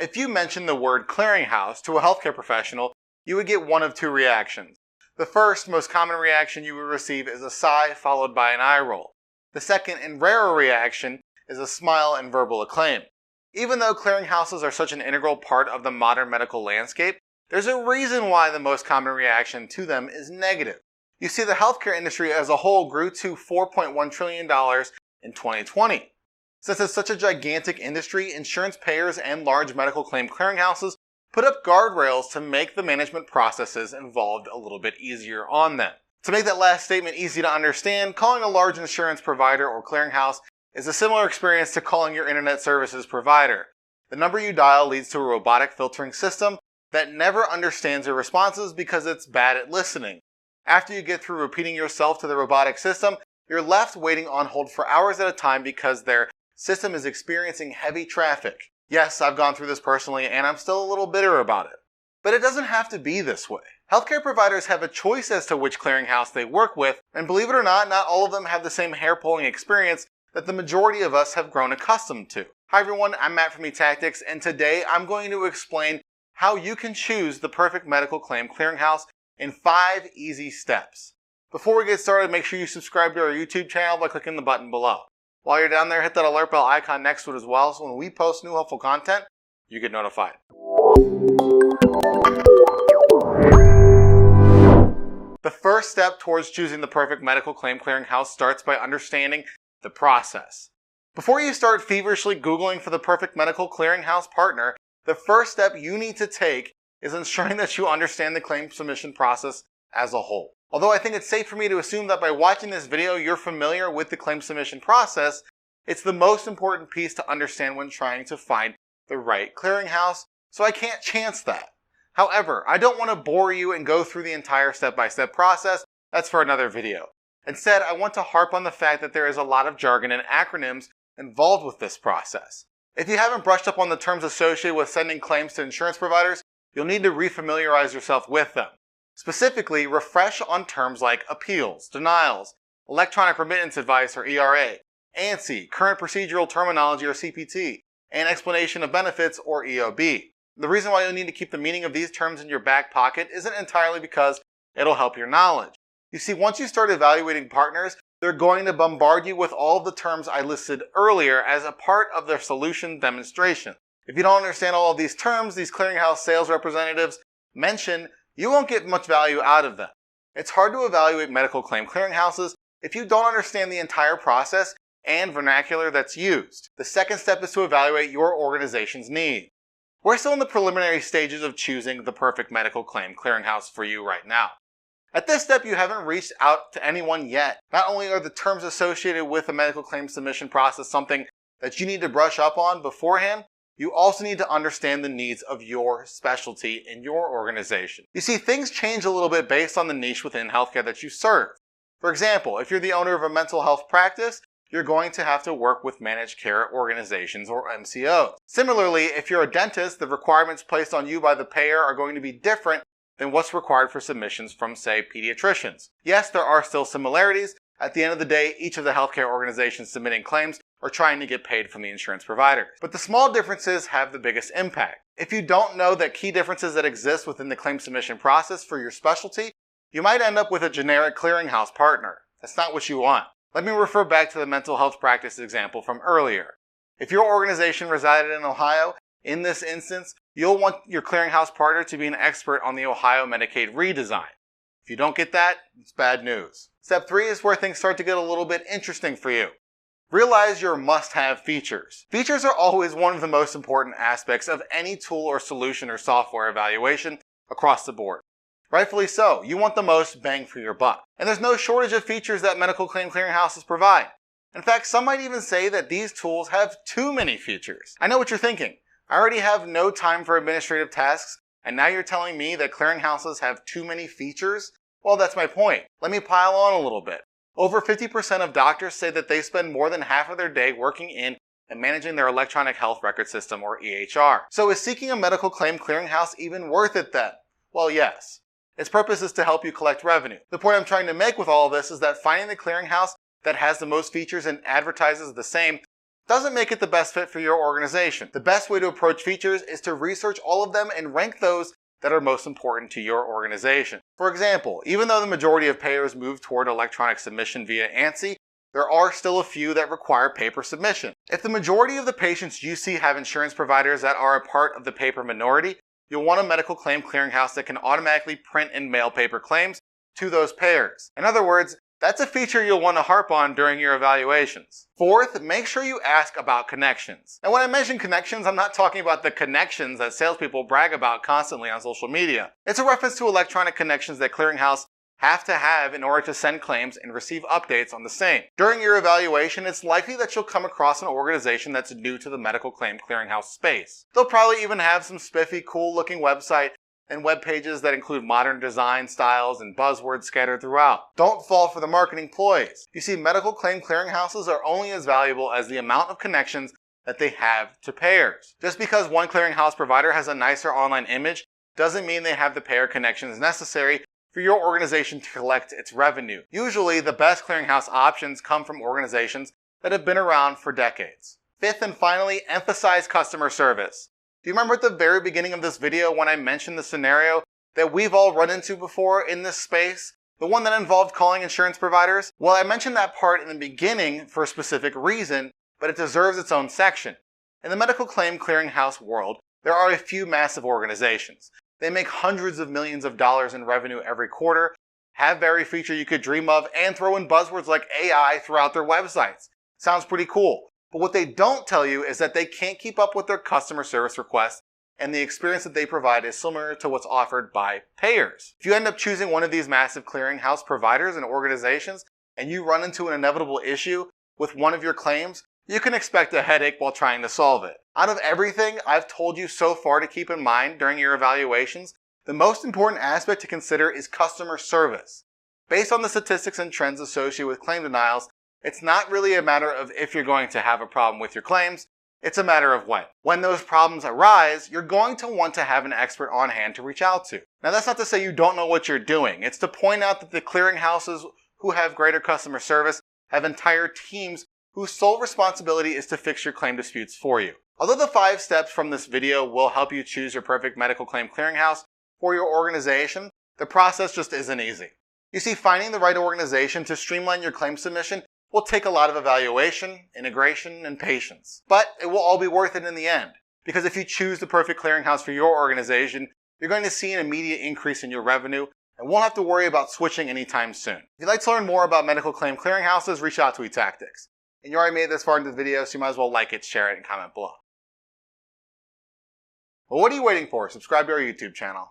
If you mention the word clearinghouse to a healthcare professional, you would get one of two reactions. The first, most common reaction you would receive is a sigh followed by an eye roll. The second and rarer reaction is a smile and verbal acclaim. Even though clearinghouses are such an integral part of the modern medical landscape, there's a reason why the most common reaction to them is negative. You see, the healthcare industry as a whole grew to $4.1 trillion in 2020. Since it's such a gigantic industry, insurance payers and large medical claim clearinghouses put up guardrails to make the management processes involved a little bit easier on them. To make that last statement easy to understand, calling a large insurance provider or clearinghouse is a similar experience to calling your internet services provider. The number you dial leads to a robotic filtering system that never understands your responses because it's bad at listening. After you get through repeating yourself to the robotic system, you're left waiting on hold for hours at a time because their system is experiencing heavy traffic. Yes, I've gone through this personally and I'm still a little bitter about it. But it doesn't have to be this way. Healthcare providers have a choice as to which clearinghouse they work with, and believe it or not all of them have the same hair-pulling experience that the majority of us have grown accustomed to. Hi everyone, I'm Matt from eTactics, and today I'm going to explain how you can choose the perfect medical claim clearinghouse in 5 easy steps. Before we get started, make sure you subscribe to our YouTube channel by clicking the button below. While you're down there, hit that alert bell icon next to it as well, so when we post new helpful content, you get notified. The first step towards choosing the perfect medical claim clearinghouse starts by understanding the process. Before you start feverishly Googling for the perfect medical clearinghouse partner, the first step you need to take is ensuring that you understand the claim submission process as a whole. Although I think it's safe for me to assume that by watching this video you're familiar with the claim submission process, it's the most important piece to understand when trying to find the right clearinghouse, so I can't chance that. However, I don't want to bore you and go through the entire step-by-step process. That's for another video. Instead, I want to harp on the fact that there is a lot of jargon and acronyms involved with this process. If you haven't brushed up on the terms associated with sending claims to insurance providers, you'll need to refamiliarize yourself with them. Specifically, refresh on terms like appeals, denials, electronic remittance advice or ERA, ANSI, current procedural terminology or CPT, and explanation of benefits or EOB. The reason why you'll need to keep the meaning of these terms in your back pocket isn't entirely because it'll help your knowledge. You see, once you start evaluating partners, they're going to bombard you with all of the terms I listed earlier as a part of their solution demonstration. If you don't understand all of these terms these clearinghouse sales representatives mention, you won't get much value out of them. It's hard to evaluate medical claim clearinghouses if you don't understand the entire process and vernacular that's used. The second step is to evaluate your organization's needs. We're still in the preliminary stages of choosing the perfect medical claim clearinghouse for you right now. At this step, you haven't reached out to anyone yet. Not only are the terms associated with the medical claim submission process something that you need to brush up on beforehand, you also need to understand the needs of your specialty in your organization. You see, things change a little bit based on the niche within healthcare that you serve. For example, if you're the owner of a mental health practice, you're going to have to work with managed care organizations or MCOs. Similarly, if you're a dentist, the requirements placed on you by the payer are going to be different than what's required for submissions from, say, pediatricians. Yes, there are still similarities. At the end of the day, each of the healthcare organizations submitting claims are trying to get paid from the insurance providers. But the small differences have the biggest impact. If you don't know the key differences that exist within the claim submission process for your specialty, you might end up with a generic clearinghouse partner. That's not what you want. Let me refer back to the mental health practice example from earlier. If your organization resided in Ohio, in this instance, you'll want your clearinghouse partner to be an expert on the Ohio Medicaid redesign. If you don't get that, it's bad news. Step 3 is where things start to get a little bit interesting for you. Realize your must-have features. Features are always one of the most important aspects of any tool or solution or software evaluation across the board. Rightfully so, you want the most bang for your buck. And there's no shortage of features that medical claim clearinghouses provide. In fact, some might even say that these tools have too many features. I know what you're thinking. I already have no time for administrative tasks, and now you're telling me that clearinghouses have too many features? Well, that's my point. Let me pile on a little bit. Over 50% of doctors say that they spend more than half of their day working in and managing their electronic health record system, or EHR. So is seeking a medical claim clearinghouse even worth it then? Well, yes. Its purpose is to help you collect revenue. The point I'm trying to make with all of this is that finding the clearinghouse that has the most features and advertises the same doesn't make it the best fit for your organization. The best way to approach features is to research all of them and rank those that are most important to your organization. For example, even though the majority of payers move toward electronic submission via ANSI, there are still a few that require paper submission. If the majority of the patients you see have insurance providers that are a part of the paper minority, you'll want a medical claim clearinghouse that can automatically print and mail paper claims to those payers. In other words, that's a feature you'll want to harp on during your evaluations. Fourth, make sure you ask about connections. And when I mention connections, I'm not talking about the connections that salespeople brag about constantly on social media. It's a reference to electronic connections that Clearinghouse have to have in order to send claims and receive updates on the same. During your evaluation, it's likely that you'll come across an organization that's new to the medical claim clearinghouse space. They'll probably even have some spiffy, cool-looking website and web pages that include modern design styles and buzzwords scattered throughout. Don't fall for the marketing ploys. You see, medical claim clearinghouses are only as valuable as the amount of connections that they have to payers. Just because one clearinghouse provider has a nicer online image doesn't mean they have the payer connections necessary for your organization to collect its revenue. Usually, the best clearinghouse options come from organizations that have been around for decades. Fifth and finally, emphasize customer service. Do you remember at the very beginning of this video when I mentioned the scenario that we've all run into before in this space? The one that involved calling insurance providers? Well, I mentioned that part in the beginning for a specific reason, but it deserves its own section. In the medical claim clearinghouse world, there are a few massive organizations. They make hundreds of millions of dollars in revenue every quarter, have every feature you could dream of, and throw in buzzwords like AI throughout their websites. Sounds pretty cool. But what they don't tell you is that they can't keep up with their customer service requests, and the experience that they provide is similar to what's offered by payers. If you end up choosing one of these massive clearinghouse providers and organizations, and you run into an inevitable issue with one of your claims, you can expect a headache while trying to solve it. Out of everything I've told you so far to keep in mind during your evaluations, the most important aspect to consider is customer service. Based on the statistics and trends associated with claim denials, it's not really a matter of if you're going to have a problem with your claims, it's a matter of when. When those problems arise, you're going to want to have an expert on hand to reach out to. Now that's not to say you don't know what you're doing. It's to point out that the clearinghouses who have greater customer service have entire teams whose sole responsibility is to fix your claim disputes for you. Although the 5 steps from this video will help you choose your perfect medical claim clearinghouse for your organization, the process just isn't easy. You see, finding the right organization to streamline your claim submission will take a lot of evaluation, integration, and patience. But it will all be worth it in the end, because if you choose the perfect clearinghouse for your organization, you're going to see an immediate increase in your revenue and won't have to worry about switching anytime soon. If you'd like to learn more about medical claim clearinghouses, reach out to eTactics. And you already made it this far into the video, so you might as well like it, share it, and comment below. Well, what are you waiting for? Subscribe to our YouTube channel.